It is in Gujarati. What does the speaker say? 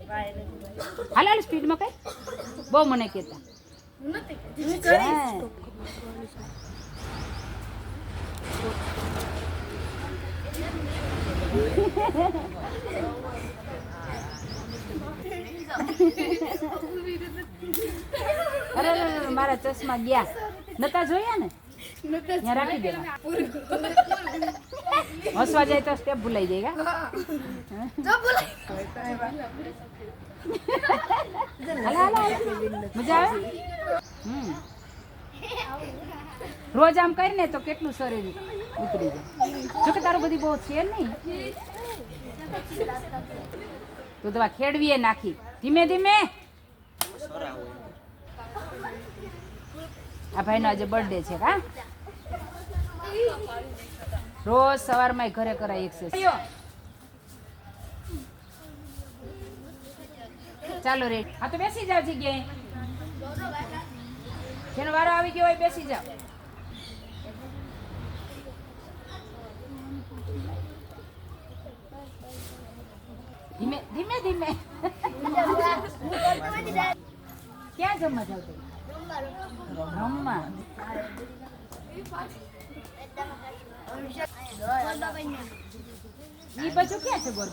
હાલ હાલ સ્પીડમાં કઈ બહુ મને કહેતા અરે મારા ચશ્મા ગયા નતા જોયા ને ત્યાં રાખી દેવા હસવા જાય તો સ્ટેપ ભૂલાઈ જાય મજા આવે રોજ આમ કરીને તો કેટલું શરીર ઉતરી જાય જોકે તારું બધી બહુ છે નહીં તો દવા ખેડવીએ નાખી ધીમે ધીમે આ ભાઈનો આજે બર્થડે છે કા રોજ સવારમાં ઘરે કરાય એક્સરસાઇઝ ચાલો રે હા તો બેસી જાવ જગ્યાએ જેનો વારો આવી ગયો હોય બેસી જાવ ધીમે ધીમે ધીમે ક્યાં જમવા જાવ રમવા ઈ બાજુ ક્યાં છે બોલ